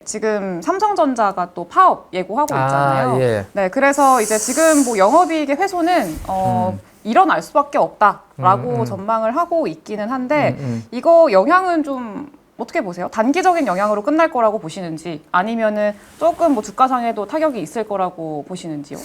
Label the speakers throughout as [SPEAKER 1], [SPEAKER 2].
[SPEAKER 1] 지금 삼성전자가 또 파업 예고하고 있잖아요.
[SPEAKER 2] 예.
[SPEAKER 1] 네, 그래서 이제 지금 뭐 영업이익의 훼손은 일어날 수밖에 없다라고 전망을 하고 있기는 한데 이거 영향은 좀 어떻게 보세요? 단기적인 영향으로 끝날 거라고 보시는지 아니면은 조금 뭐 주가상에도 타격이 있을 거라고 보시는지요?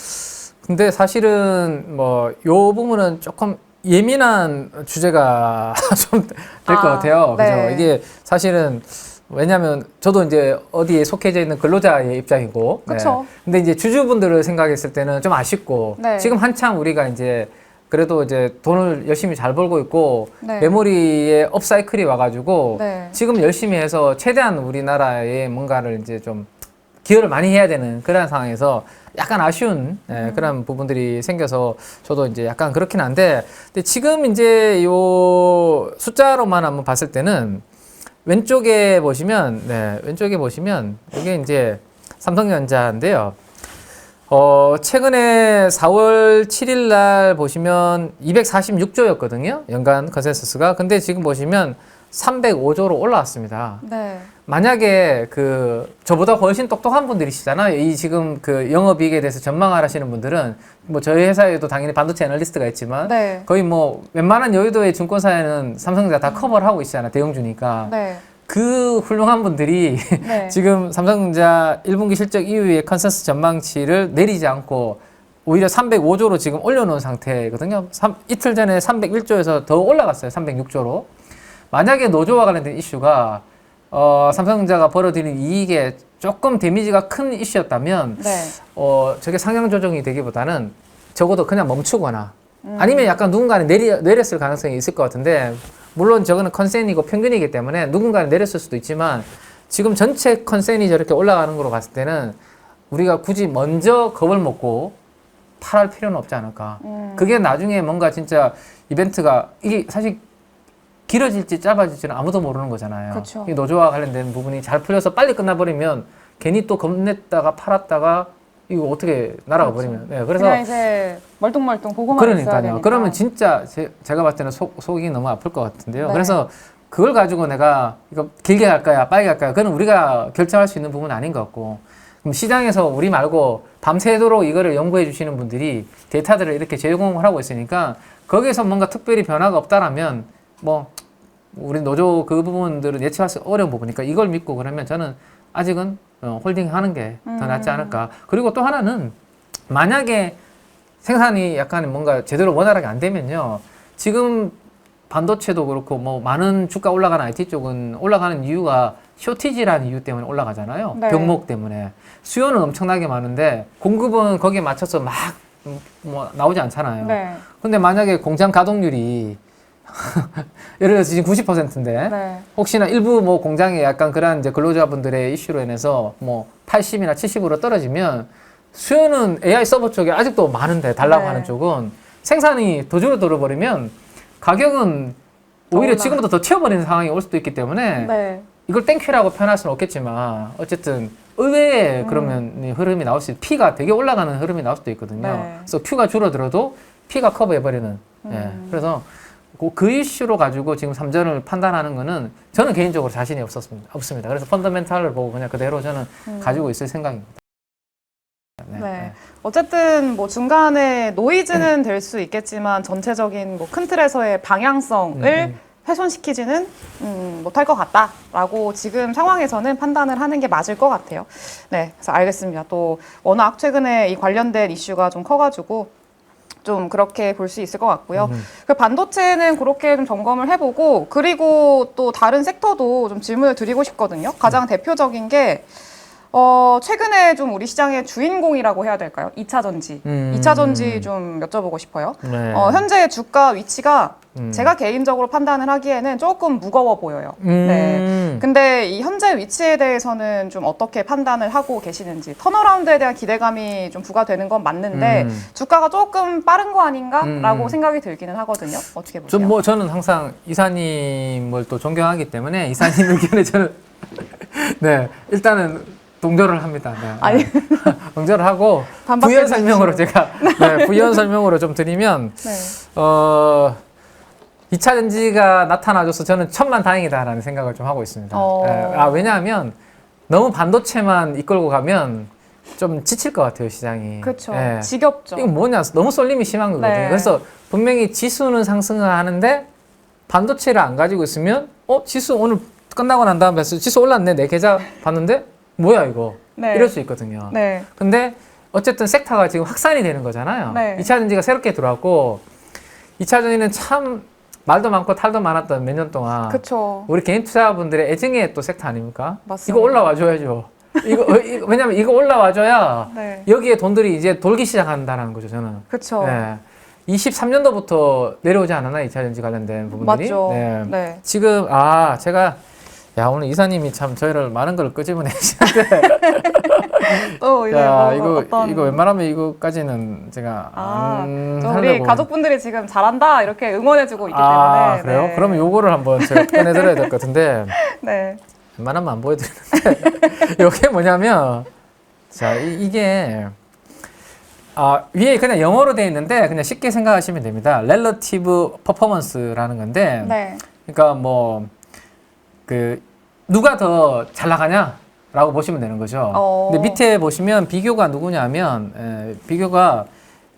[SPEAKER 2] 근데 사실은 뭐 요 부분은 조금 예민한 주제가 좀 될 것 같아요.
[SPEAKER 1] 네.
[SPEAKER 2] 그죠? 이게 사실은 왜냐하면 저도 이제 어디에 속해져 있는 근로자의 입장이고,
[SPEAKER 1] 그쵸.
[SPEAKER 2] 근데 이제 주주분들을 생각했을 때는 좀 아쉽고,
[SPEAKER 1] 네.
[SPEAKER 2] 지금 한참 우리가 이제 그래도 이제 돈을 열심히 잘 벌고 있고,
[SPEAKER 1] 네.
[SPEAKER 2] 메모리에 업사이클이 와가지고,
[SPEAKER 1] 네.
[SPEAKER 2] 지금 열심히 해서 최대한 우리나라에 뭔가를 이제 좀 기여를 많이 해야 되는 그런 상황에서 약간 아쉬운 그런 부분들이 생겨서 저도 이제 약간 그렇긴 한데, 근데 지금 이제 요 숫자로만 한번 봤을 때는 왼쪽에 보시면, 왼쪽에 보시면 이게 이제 삼성전자인데요. 최근에 4월 7일 날 보시면 246조였거든요. 연간 컨센서스가. 근데 지금 보시면 305조로 올라왔습니다.
[SPEAKER 1] 네.
[SPEAKER 2] 만약에 저보다 훨씬 똑똑한 분들이시잖아요. 이 지금 그 영업이익에 대해서 전망을 하시는 분들은 뭐 저희 회사에도 당연히 반도체 애널리스트가 있지만
[SPEAKER 1] 네.
[SPEAKER 2] 거의 뭐 웬만한 여의도의 증권사에는 삼성전자 다 커버를 하고 있잖아요. 대형주니까.
[SPEAKER 1] 네.
[SPEAKER 2] 그 훌륭한 분들이
[SPEAKER 1] 네.
[SPEAKER 2] 지금 삼성전자 1분기 실적 이후에 컨센서스 전망치를 내리지 않고 오히려 305조로 지금 올려놓은 상태거든요. 이틀 전에 301조에서 더 올라갔어요. 306조로. 만약에 노조와 관련된 이슈가 삼성전자가 벌어들인 이익에 조금 데미지가 큰 이슈였다면
[SPEAKER 1] 네.
[SPEAKER 2] 저게 상향 조정이 되기보다는 적어도 그냥 멈추거나 아니면 약간 누군가는 내렸을 가능성이 있을 것 같은데, 물론 저거는 컨센이고 평균이기 때문에 누군가는 내렸을 수도 있지만 지금 전체 컨센이 저렇게 올라가는 걸로 봤을 때는 우리가 굳이 먼저 겁을 먹고 팔할 필요는 없지 않을까. 그게 나중에 뭔가 진짜 이벤트가 이게 사실 길어질지 짧아질지는 아무도 모르는 거잖아요.
[SPEAKER 1] 그쵸.
[SPEAKER 2] 이 노조와 관련된 부분이 잘 풀려서 빨리 끝나버리면 괜히 또 겁냈다가 팔았다가 이거 어떻게 날아가 버리면. 네, 그래서
[SPEAKER 1] 그냥 이제 멀뚱멀뚱 보고만 있어야
[SPEAKER 2] 그러니까요.
[SPEAKER 1] 되니까.
[SPEAKER 2] 그러면 진짜 제가 봤을 때는 속이 너무 아플 것 같은데요.
[SPEAKER 1] 네.
[SPEAKER 2] 그래서 그걸 가지고 내가 이거 길게 갈까요? 빠르게 갈까요? 그건 우리가 결정할 수 있는 부분은 아닌 것 같고, 그럼 시장에서 우리 말고 밤새도록 이거를 연구해 주시는 분들이 데이터들을 이렇게 제공을 하고 있으니까 거기에서 뭔가 특별히 변화가 없다라면 뭐 우리 노조 그 부분들은 예측할 수 어려운 부분이니까 이걸 믿고 그러면 저는 아직은 홀딩 하는 게 더 낫지 않을까. 그리고 또 하나는 만약에 생산이 약간 뭔가 제대로 원활하게 안 되면요. 지금 반도체도 그렇고 뭐 많은 주가 올라가는 IT 쪽은 올라가는 이유가 쇼티지라는 이유 때문에 올라가잖아요.
[SPEAKER 1] 네.
[SPEAKER 2] 병목 때문에. 수요는 엄청나게 많은데 공급은 거기에 맞춰서 막 뭐 나오지 않잖아요.
[SPEAKER 1] 네.
[SPEAKER 2] 근데 만약에 공장 가동률이 예를 들어서 지금 90%인데
[SPEAKER 1] 네.
[SPEAKER 2] 혹시나 일부 뭐 공장에 약간 그런 이제 근로자분들의 이슈로 인해서 뭐 80이나 70으로 떨어지면 수요는 AI 서버 쪽에 아직도 많은데 달라고
[SPEAKER 1] 네.
[SPEAKER 2] 하는 쪽은 생산이 더 줄어들어 버리면 가격은 오히려 지금보다 더 채워버리는 상황이 올 수도 있기 때문에
[SPEAKER 1] 네.
[SPEAKER 2] 이걸 땡큐라고 표현할 수는 없겠지만 어쨌든 의외의 그러면 흐름이 나올 수 P가 되게 올라가는 흐름이 나올 수도 있거든요.
[SPEAKER 1] 네.
[SPEAKER 2] 그래서 Q가 줄어들어도 P가 커버해버리는. 예. 그래서 그 이슈로 가지고 지금 삼전을 판단하는 거는 저는 개인적으로 자신이 없습니다. 그래서 펀더멘탈을 보고 그냥 그대로 저는 가지고 있을 생각입니다. 네.
[SPEAKER 1] 네. 어쨌든 뭐 중간에 노이즈는 될 수 있겠지만 전체적인 뭐 큰 틀에서의 방향성을 훼손시키지는 못할 것 같다라고 지금 상황에서는 판단을 하는 게 맞을 것 같아요. 네, 그래서 알겠습니다. 또 워낙 최근에 이 관련된 이슈가 좀 커가지고 좀 그렇게 볼 수 있을 것 같고요. 그 반도체는 그렇게 좀 점검을 해보고, 그리고 또 다른 섹터도 좀 질문을 드리고 싶거든요. 가장 대표적인 게 최근에 좀 우리 시장의 주인공이라고 해야 될까요? 2차 전지. 2차 전지 좀 여쭤보고 싶어요.
[SPEAKER 2] 네.
[SPEAKER 1] 현재 주가 위치가 제가 개인적으로 판단을 하기에는 조금 무거워 보여요. 네. 근데 이 현재 위치에 대해서는 좀 어떻게 판단을 하고 계시는지, 턴어라운드에 대한 기대감이 좀 부과되는 건 맞는데 주가가 조금 빠른 거 아닌가라고 생각이 들기는 하거든요. 어떻게 보세요?
[SPEAKER 2] 저는 항상 이사님을 또 존경하기 때문에 이사님 의견에 저는 네, 일단은 동조를 합니다. 네.
[SPEAKER 1] 아니.
[SPEAKER 2] 동조를 하고
[SPEAKER 1] 반박해
[SPEAKER 2] 부연 설명으로 제가 부연 설명으로 좀 드리면
[SPEAKER 1] 네.
[SPEAKER 2] 2차 전지가 나타나줘서 저는 천만다행이다라는 생각을 좀 하고 있습니다. 왜냐하면 너무 반도체만 이끌고 가면 좀 지칠 것 같아요, 시장이.
[SPEAKER 1] 그렇죠.
[SPEAKER 2] 예.
[SPEAKER 1] 지겹죠.
[SPEAKER 2] 이거 뭐냐, 너무 쏠림이 심한 거거든요.
[SPEAKER 1] 네.
[SPEAKER 2] 그래서 분명히 지수는 상승을 하는데 반도체를 안 가지고 있으면 지수 오늘 끝나고 난 다음에 지수 올랐네. 내 계좌 봤는데 뭐야 이거.
[SPEAKER 1] 네.
[SPEAKER 2] 이럴 수 있거든요.
[SPEAKER 1] 네.
[SPEAKER 2] 근데 어쨌든 섹터가 지금 확산이 되는 거잖아요.
[SPEAKER 1] 네.
[SPEAKER 2] 2차 전지가 새롭게 들어왔고 2차 전지는 참 말도 많고 탈도 많았던 몇 년 동안
[SPEAKER 1] 그렇죠.
[SPEAKER 2] 우리 개인 투자분들의 애증의 또 섹터 아닙니까?
[SPEAKER 1] 맞습니다.
[SPEAKER 2] 이거 올라와 줘야죠. 왜냐면 이거 올라와 줘야
[SPEAKER 1] 네.
[SPEAKER 2] 여기에 돈들이 이제 돌기 시작한다는 거죠, 저는.
[SPEAKER 1] 그렇죠.
[SPEAKER 2] 네. 23년도부터 내려오지 않았나, 2차 전지 관련된 부분들이.
[SPEAKER 1] 맞죠.
[SPEAKER 2] 네.
[SPEAKER 1] 네.
[SPEAKER 2] 지금 제가 오늘 이사님이 참 저희를 많은 걸 끄집어내시는데
[SPEAKER 1] 또 이제
[SPEAKER 2] 야,
[SPEAKER 1] 뭐 어떤
[SPEAKER 2] 이거 웬만하면 이거까지는 제가 안
[SPEAKER 1] 또 우리
[SPEAKER 2] 하려고.
[SPEAKER 1] 가족분들이 지금 잘한다 이렇게 응원해주고 있기
[SPEAKER 2] 아,
[SPEAKER 1] 때문에.
[SPEAKER 2] 그래요?
[SPEAKER 1] 네.
[SPEAKER 2] 그러면 요거를 한번 제가 꺼내드려야 될 것 같은데
[SPEAKER 1] 네.
[SPEAKER 2] 웬만하면 안 보여드리는데 이게 뭐냐면 자 이게 위에 그냥 영어로 되어 있는데 그냥 쉽게 생각하시면 됩니다. Relative Performance라는 건데
[SPEAKER 1] 네.
[SPEAKER 2] 그러니까 누가 더 잘 나가냐라고 보시면 되는 거죠. 근데 밑에 보시면 비교가 누구냐면 비교가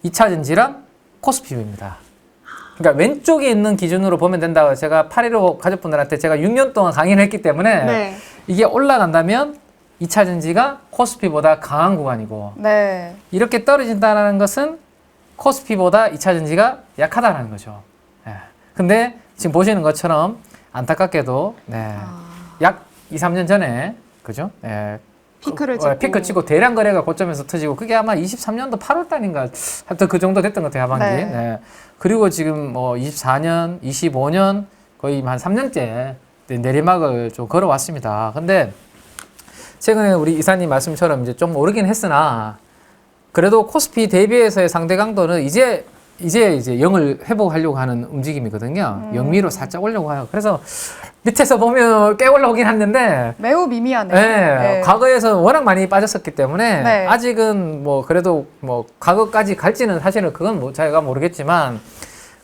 [SPEAKER 2] 2차 전지랑 코스피입니다. 그러니까 왼쪽에 있는 기준으로 보면 된다고 제가 8.15 가족분들한테 제가 6년 동안 강의를 했기 때문에
[SPEAKER 1] 네.
[SPEAKER 2] 이게 올라간다면 2차 전지가 코스피보다 강한 구간이고
[SPEAKER 1] 네.
[SPEAKER 2] 이렇게 떨어진다는 것은 코스피보다 2차 전지가 약하다는 거죠. 근데 지금 보시는 것처럼 안타깝게도 약 2, 3년 전에 그죠?
[SPEAKER 1] 피크를 찍고.
[SPEAKER 2] 피크 치고 대량 거래가 고점에서 터지고 그게 아마 23년도 8월 달인가 하여튼 그 정도 됐던 것 같아요, 하반기.
[SPEAKER 1] 네.
[SPEAKER 2] 네. 그리고 지금 24년, 25년 거의 한 3년째 내리막을 좀 걸어왔습니다. 근데 최근에 우리 이사님 말씀처럼 이제 좀 오르긴 했으나 그래도 코스피 대비해서의 상대 강도는 이제 0을 회복하려고 하는 움직임이거든요. 영미로 살짝 올려고 해요. 그래서 밑에서 보면 꽤 올라오긴 했는데
[SPEAKER 1] 매우 미미하네요.
[SPEAKER 2] 네, 과거에서 워낙 많이 빠졌었기 때문에
[SPEAKER 1] 네.
[SPEAKER 2] 아직은 그래도 과거까지 갈지는 사실은 그건 제가 모르겠지만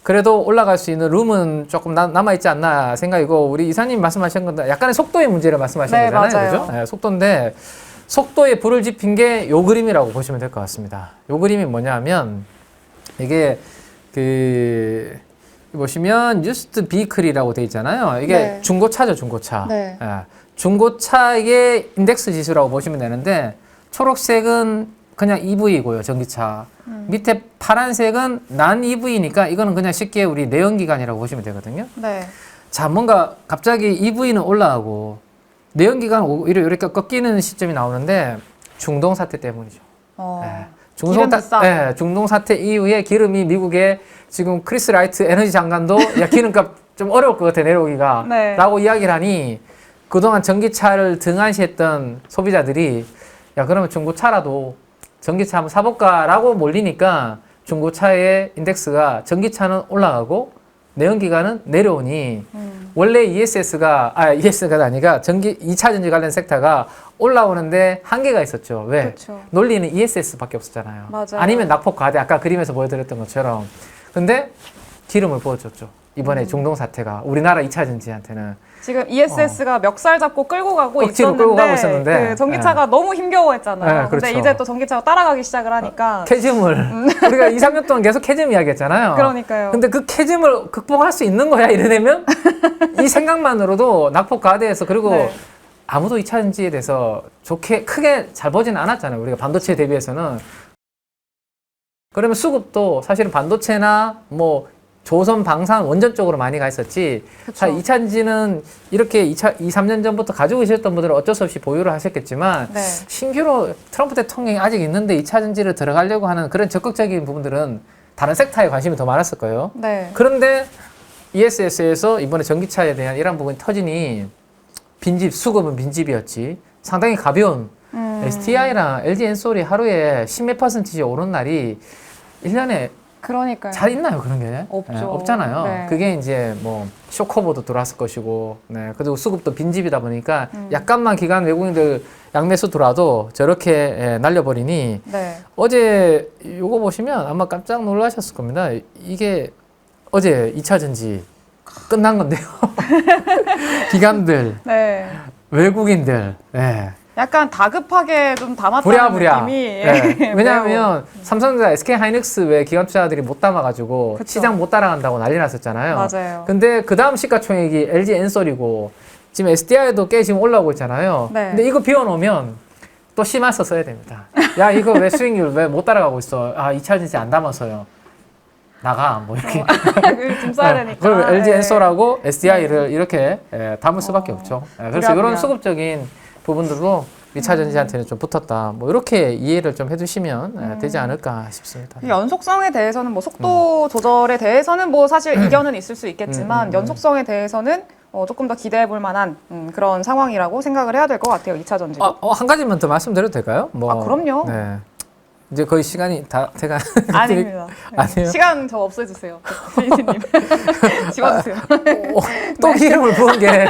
[SPEAKER 2] 그래도 올라갈 수 있는 룸은 조금 남아있지 않나 생각이고 우리 이사님 말씀하신 건데 약간의 속도의 문제를 말씀하신
[SPEAKER 1] 네,
[SPEAKER 2] 거잖아요.
[SPEAKER 1] 맞아요.
[SPEAKER 2] 그죠? 네, 속도인데 속도에 불을 지핀 게 요 그림이라고 보시면 될 것 같습니다. 요 그림이 뭐냐면 이게 보시면 used vehicle이라고 돼 있잖아요. 이게
[SPEAKER 1] 네.
[SPEAKER 2] 중고차죠, 중고차.
[SPEAKER 1] 네.
[SPEAKER 2] 중고차의 인덱스 지수라고 보시면 되는데 초록색은 그냥 EV이고요, 전기차. 밑에 파란색은 난 EV니까 이거는 그냥 쉽게 우리 내연기관이라고 보시면 되거든요.
[SPEAKER 1] 네.
[SPEAKER 2] 자, 뭔가 갑자기 EV는 올라가고 내연기관 오히려 이렇게 꺾이는 시점이 나오는데 중동 사태 때문이죠.
[SPEAKER 1] 기름 비싸.
[SPEAKER 2] 중동 사태 이후에 기름이 미국의 지금 크리스 라이트 에너지 장관도 야 기름값 좀 어려울 것 같아 내려오기가
[SPEAKER 1] 네.
[SPEAKER 2] 라고 이야기를 하니 그동안 전기차를 등한시했던 소비자들이 야 그러면 중고차라도 전기차 한번 사볼까 라고 몰리니까 중고차의 인덱스가 전기차는 올라가고 내연기관은 내려오니 원래 ESS가 아니라 2차 전지 관련 섹터가 올라오는데 한계가 있었죠. 왜?
[SPEAKER 1] 그렇죠.
[SPEAKER 2] 논리는 ESS밖에 없었잖아요.
[SPEAKER 1] 맞아요.
[SPEAKER 2] 아니면 낙폭 과대 아까 그림에서 보여드렸던 것처럼. 근데 기름을 부어줬죠. 이번에 중동 사태가 우리나라 2차 전지한테는
[SPEAKER 1] 지금 ESS가 멱살 잡고 끌고 가고
[SPEAKER 2] 억지로 끌고 가고 있었는데
[SPEAKER 1] 그 전기차가 너무 힘겨워했잖아요.
[SPEAKER 2] 네,
[SPEAKER 1] 근데
[SPEAKER 2] 그렇죠.
[SPEAKER 1] 이제 또 전기차가 따라가기 시작을 하니까
[SPEAKER 2] 캐즘을 우리가 2, 3년 동안 계속 캐즘 이야기했잖아요.
[SPEAKER 1] 그러니까요.
[SPEAKER 2] 근데 그 캐즘을 극복할 수 있는 거야 이러려면 이 생각만으로도 낙폭 과대해서 그리고
[SPEAKER 1] 네.
[SPEAKER 2] 아무도 2차 전지에 대해서 좋게 크게 잘 보지는 않았잖아요. 우리가 반도체에 대비해서는. 그러면 수급도 사실은 반도체나 조선, 방산, 원전 쪽으로 많이 가 있었지.
[SPEAKER 1] 그쵸.
[SPEAKER 2] 2차 전지는 이렇게 2, 3년 전부터 가지고 계셨던 분들은 어쩔 수 없이 보유를 하셨겠지만
[SPEAKER 1] 네.
[SPEAKER 2] 신규로 트럼프 대통령이 아직 있는데 2차 전지를 들어가려고 하는 그런 적극적인 부분들은 다른 섹터에 관심이 더 많았을 거예요.
[SPEAKER 1] 네.
[SPEAKER 2] 그런데 ESS에서 이번에 전기차에 대한 이런 부분이 터지니 수급은 빈집이었지. 상당히 가벼운 STI랑 LG 엔솔이 하루에 10몇 %씩 오른 날이 1년에
[SPEAKER 1] 그러니까요.
[SPEAKER 2] 잘 있나요, 그런 게?
[SPEAKER 1] 없죠.
[SPEAKER 2] 네, 없잖아요.
[SPEAKER 1] 네.
[SPEAKER 2] 그게 이제 쇼커버도 들어왔을 것이고, 그리고 수급도 빈집이다 보니까 약간만 기관 외국인들 양매수 들어와도 저렇게 날려버리니
[SPEAKER 1] 네.
[SPEAKER 2] 어제 요거 보시면 아마 깜짝 놀라셨을 겁니다. 이게 어제 2차 전지 끝난 건데요. 기관들,
[SPEAKER 1] 네.
[SPEAKER 2] 외국인들,
[SPEAKER 1] 약간 다급하게 좀 담았다는
[SPEAKER 2] 부랴부랴.
[SPEAKER 1] 느낌이
[SPEAKER 2] 네. 왜냐하면 삼성전자, SK하이닉스 외 기관 투자들이 못 담아가지고
[SPEAKER 1] 그쵸.
[SPEAKER 2] 시장 못 따라간다고 난리 났었잖아요.
[SPEAKER 1] 맞아요.
[SPEAKER 2] 근데 그 다음 시가총액이 LG 엔솔이고 지금 SDI도 꽤 지금 올라오고 있잖아요.
[SPEAKER 1] 네.
[SPEAKER 2] 근데 이거 비워놓으면 또 심화서 써야 됩니다. 야 이거 왜 수익률 왜 못 따라가고 있어? 아 2차 전지 안 담아서요. 나가 뭐 이렇게.
[SPEAKER 1] 좀 써야 되니까.
[SPEAKER 2] 그럼 LG
[SPEAKER 1] 네.
[SPEAKER 2] 엔솔하고 SDI를 이렇게 담을 수밖에 없죠. 그래서
[SPEAKER 1] 부랴부랴.
[SPEAKER 2] 이런 수급적인 부분들로 2차 전지한테는 좀 붙었다. 뭐 이렇게 이해를 좀 해두시면 되지 않을까 싶습니다.
[SPEAKER 1] 연속성에 대해서는 뭐 속도 조절에 대해서는 뭐 사실 이견은 있을 수 있겠지만 연속성에 대해서는 조금 더 기대해 볼 만한 그런 상황이라고 생각을 해야 될 것 같아요. 2차 전지.
[SPEAKER 2] 한 가지만 더 말씀드려도 될까요? 뭐,
[SPEAKER 1] 그럼요.
[SPEAKER 2] 네. 이제 거의 시간이 다 제가
[SPEAKER 1] 아닙니다.
[SPEAKER 2] 아니에요?
[SPEAKER 1] 시간 저 없애주세요. 피디님. 집어주세요.
[SPEAKER 2] 또 기름을 부은 게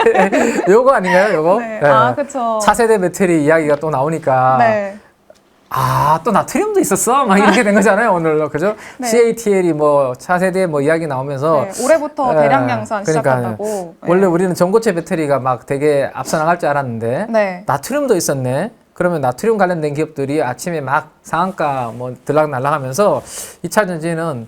[SPEAKER 2] 요거 아닌가요? 요거?
[SPEAKER 1] 네. 아, 그쵸.
[SPEAKER 2] 차세대 배터리 이야기가 또 나오니까
[SPEAKER 1] 네.
[SPEAKER 2] 또 나트륨도 있었어? 막 이렇게 된 거잖아요, 오늘. 그죠?
[SPEAKER 1] 네.
[SPEAKER 2] CATL이 뭐 차세대 뭐 이야기 나오면서
[SPEAKER 1] 네, 올해부터 대량 양산
[SPEAKER 2] 그러니까
[SPEAKER 1] 시작한다고.
[SPEAKER 2] 원래
[SPEAKER 1] 네.
[SPEAKER 2] 우리는 전고체 배터리가 막 되게 앞서 나갈 줄 알았는데
[SPEAKER 1] 네.
[SPEAKER 2] 나트륨도 있었네. 그러면 나트륨 관련된 기업들이 아침에 막 상한가 뭐 들락날락하면서 2차 전지는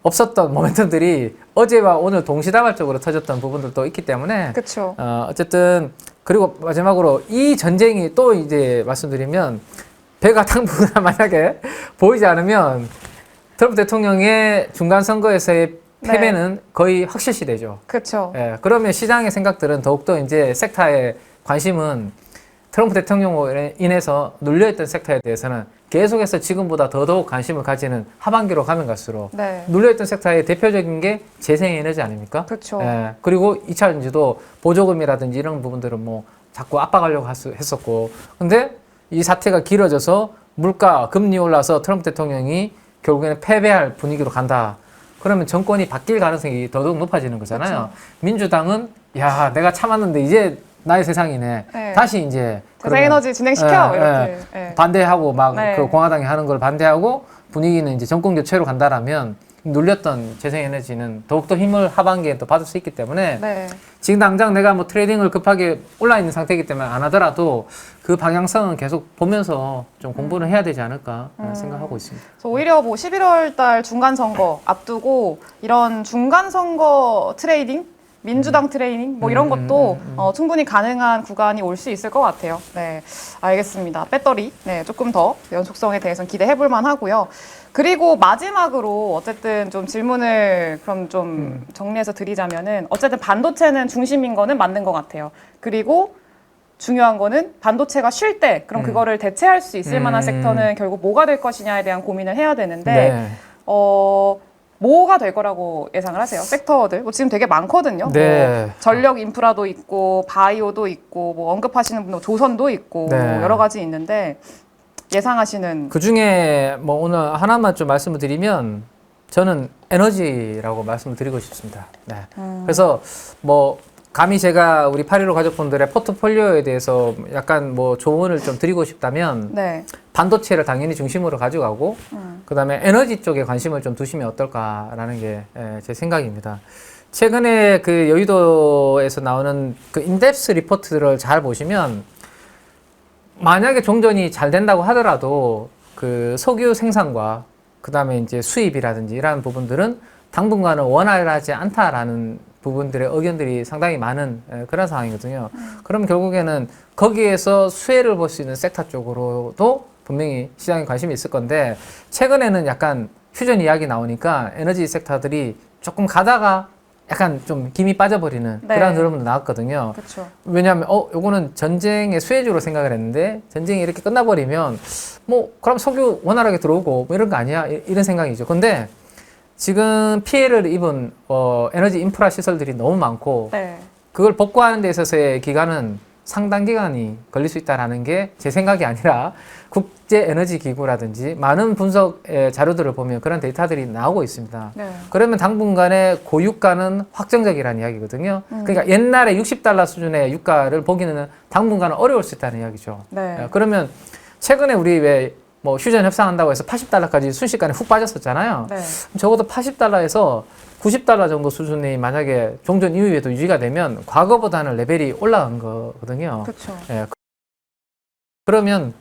[SPEAKER 2] 없었던 모멘텀들이 어제와 오늘 동시다발적으로 터졌던 부분들도 있기 때문에
[SPEAKER 1] 그쵸.
[SPEAKER 2] 어쨌든 그리고 마지막으로 이 전쟁이 또 이제 말씀드리면 배가 당분간 만약에 보이지 않으면 트럼프 대통령의 중간 선거에서의 패배는 거의 확실시 되죠.
[SPEAKER 1] 그쵸.
[SPEAKER 2] 예, 그러면 시장의 생각들은 더욱더 이제 섹터의 관심은 트럼프 대통령으로 인해서 눌려있던 섹터에 대해서는 계속해서 지금보다 더더욱 관심을 가지는 하반기로 가면 갈수록
[SPEAKER 1] 네.
[SPEAKER 2] 눌려있던 섹터의 대표적인 게 재생에너지 아닙니까?
[SPEAKER 1] 그쵸.
[SPEAKER 2] 예, 그리고 2차 전지도 보조금이라든지 이런 부분들은 뭐 자꾸 압박하려고 했었고 근데 이 사태가 길어져서 물가, 금리 올라서 트럼프 대통령이 결국에는 패배할 분위기로 간다. 그러면 정권이 바뀔 가능성이 더더욱 높아지는 거잖아요.
[SPEAKER 1] 그쵸.
[SPEAKER 2] 민주당은 야 내가 참았는데 이제 나의 세상이네.
[SPEAKER 1] 네.
[SPEAKER 2] 다시 이제
[SPEAKER 1] 재생에너지 진행시켜 이렇게. 네.
[SPEAKER 2] 반대하고 막
[SPEAKER 1] 네.
[SPEAKER 2] 그 공화당이 하는 걸 반대하고 분위기는 이제 정권 교체로 간다라면 눌렸던 재생에너지는 더욱더 힘을 하반기에 또 받을 수 있기 때문에
[SPEAKER 1] 네.
[SPEAKER 2] 지금 당장 내가 뭐 트레이딩을 급하게 올라 있는 상태이기 때문에 안 하더라도 그 방향성은 계속 보면서 좀 공부를 해야 되지 않을까 생각하고 있습니다.
[SPEAKER 1] 그래서 오히려 뭐 11월 달 중간 선거 앞두고 이런 중간 선거 트레이딩, 민주당 트레이닝 뭐 이런 것도 충분히 가능한 구간이 올 수 있을 것 같아요. 네, 알겠습니다. 배터리 조금 더 연속성에 대해서는 기대해 볼 만하고요. 그리고 마지막으로 어쨌든 좀 질문을 그럼 좀 정리해서 드리자면은 어쨌든 반도체는 중심인 거는 맞는 것 같아요. 그리고 중요한 거는 반도체가 쉴 때 그럼 그거를 대체할 수 있을 만한 섹터는 결국 뭐가 될 것이냐에 대한 고민을 해야 되는데
[SPEAKER 2] 네.
[SPEAKER 1] 뭐가 될 거라고 예상을 하세요? 섹터들 뭐 지금 되게 많거든요.
[SPEAKER 2] 네.
[SPEAKER 1] 뭐 전력 인프라도 있고 바이오도 있고 뭐 언급하시는 분도 조선도 있고
[SPEAKER 2] 네.
[SPEAKER 1] 뭐 여러 가지 있는데 예상하시는
[SPEAKER 2] 그 중에 뭐 오늘 하나만 좀 말씀을 드리면 저는 에너지라고 말씀을 드리고 싶습니다. 네. 그래서 뭐 감히 제가 우리 8.15 가족분들의 포트폴리오에 대해서 약간 뭐 조언을 좀 드리고 싶다면
[SPEAKER 1] 네.
[SPEAKER 2] 반도체를 당연히 중심으로 가져가고 그다음에 에너지 쪽에 관심을 좀 두시면 어떨까라는 게 제 생각입니다. 최근에 그 여의도에서 나오는 그 인덱스 리포트를 잘 보시면 만약에 종전이 잘 된다고 하더라도 그 석유 생산과 그다음에 이제 수입이라든지 이러한 부분들은 당분간은 원활하지 않다라는 부분들의 의견들이 상당히 많은 그런 상황이거든요. 그럼 결국에는 거기에서 수혜를 볼 수 있는 섹터 쪽으로도 분명히 시장에 관심이 있을 건데 최근에는 약간 휴전 이야기 나오니까 에너지 섹터들이 조금 가다가 약간 좀 김이 빠져버리는
[SPEAKER 1] 네.
[SPEAKER 2] 그런 흐름도 나왔거든요.
[SPEAKER 1] 그렇죠.
[SPEAKER 2] 왜냐하면 요거는 전쟁의 수혜주로 생각을 했는데 전쟁이 이렇게 끝나버리면 뭐 그럼 석유 원활하게 들어오고 뭐 이런 거 아니야? 이런 생각이죠. 근데 지금 피해를 입은 에너지 인프라 시설들이 너무 많고
[SPEAKER 1] 네.
[SPEAKER 2] 그걸 복구하는 데 있어서의 기간은 상당 기간이 걸릴 수 있다는 게 제 생각이 아니라 국제에너지기구라든지 많은 분석 자료들을 보면 그런 데이터들이 나오고 있습니다.
[SPEAKER 1] 네.
[SPEAKER 2] 그러면 당분간의 고유가는 확정적이라는 이야기거든요. 그러니까 옛날에 60달러 수준의 유가를 보기는 당분간은 어려울 수 있다는 이야기죠.
[SPEAKER 1] 네.
[SPEAKER 2] 그러면 최근에 우리 왜 뭐 휴전 협상한다고 해서 80달러까지 순식간에 훅 빠졌었잖아요.
[SPEAKER 1] 네.
[SPEAKER 2] 적어도 80달러에서 90달러 정도 수준이 만약에 종전 이후에도 유지가 되면 과거보다는 레벨이 올라간 거거든요.
[SPEAKER 1] 그렇죠.
[SPEAKER 2] 예, 그러면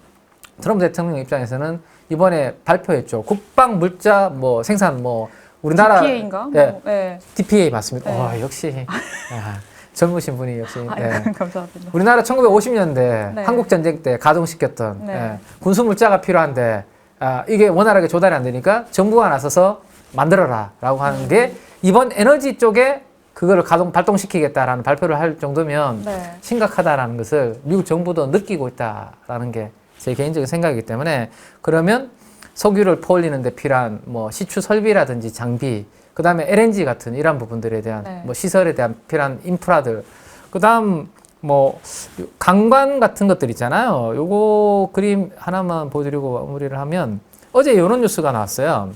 [SPEAKER 2] 트럼프 대통령 입장에서는 이번에 발표했죠. 국방 물자 뭐 생산 뭐 우리나라
[SPEAKER 1] DPA인가?
[SPEAKER 2] 예,
[SPEAKER 1] 네.
[SPEAKER 2] DPA 맞습니다.
[SPEAKER 1] 네.
[SPEAKER 2] 와, 역시 야, 젊으신 분이 역시. 예.
[SPEAKER 1] 감사합니다.
[SPEAKER 2] 우리나라 1950년대
[SPEAKER 1] 네.
[SPEAKER 2] 한국 전쟁 때 가동시켰던
[SPEAKER 1] 네.
[SPEAKER 2] 예, 군수 물자가 필요한데 이게 원활하게 조달이 안 되니까 정부가 나서서 만들어라라고 하는 게 이번 에너지 쪽에 그거를 발동시키겠다라는 발표를 할 정도면
[SPEAKER 1] 네.
[SPEAKER 2] 심각하다라는 것을 미국 정부도 느끼고 있다라는 게 제 개인적인 생각이기 때문에 그러면 석유를 퍼올리는 데 필요한 뭐 시추 설비라든지 장비, 그다음에 LNG 같은 이런 부분들에 대한
[SPEAKER 1] 네.
[SPEAKER 2] 뭐 시설에 대한 필요한 인프라들, 그다음 뭐 강관 같은 것들 있잖아요. 요거 그림 하나만 보여드리고 마무리를 하면 어제 이런 뉴스가 나왔어요.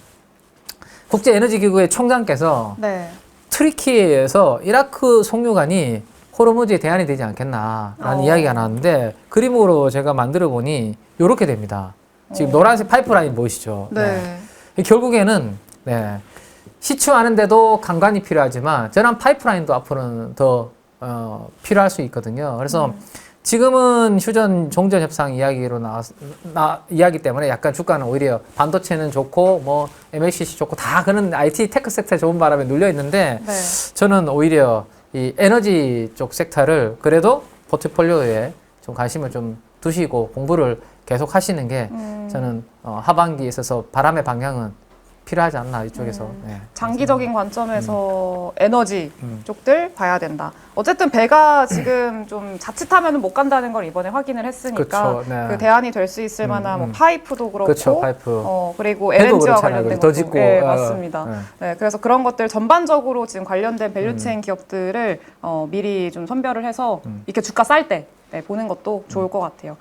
[SPEAKER 2] 국제에너지기구의 총장께서
[SPEAKER 1] 네.
[SPEAKER 2] 트리키에서 이라크 송유관이 호르무즈에 대안이 되지 않겠나라는 이야기가 나왔는데 그림으로 제가 만들어 보니 이렇게 됩니다. 지금 노란색 파이프라인 보이시죠?
[SPEAKER 1] 네.
[SPEAKER 2] 결국에는 시추하는데도 강관이 필요하지만 저런 파이프라인도 앞으로는 더 필요할 수 있거든요. 그래서 지금은 휴전 종전 협상 이야기로 이야기 때문에 약간 주가는 오히려 반도체는 좋고 뭐 MLCC 좋고 다 그런 IT 테크 섹터 좋은 바람에 눌려 있는데
[SPEAKER 1] 네.
[SPEAKER 2] 저는 오히려 이 에너지 쪽 섹터를 그래도 포트폴리오에 좀 관심을 좀 두시고 공부를 계속 하시는 게 저는 하반기에 있어서 바람의 방향은 필요하지 않나 이쪽에서. 네.
[SPEAKER 1] 장기적인 관점에서 에너지 쪽들 봐야 된다. 어쨌든 배가 지금 좀 자칫하면 못 간다는 걸 이번에 확인을 했으니까
[SPEAKER 2] 그쵸, 네.
[SPEAKER 1] 그 대안이 될 수 있을 만한 뭐 파이프도 그렇고,
[SPEAKER 2] 그쵸, 파이프.
[SPEAKER 1] 그리고
[SPEAKER 2] 배도
[SPEAKER 1] LNG와
[SPEAKER 2] 그렇잖아요.
[SPEAKER 1] 관련된
[SPEAKER 2] 더
[SPEAKER 1] 것도.
[SPEAKER 2] 짓고,
[SPEAKER 1] 네, 맞습니다.
[SPEAKER 2] 네.
[SPEAKER 1] 네, 그래서 그런 것들 전반적으로 지금 관련된 밸류체인 기업들을 미리 좀 선별을 해서 이렇게 주가 쌀 때 보는 것도 좋을 것 같아요.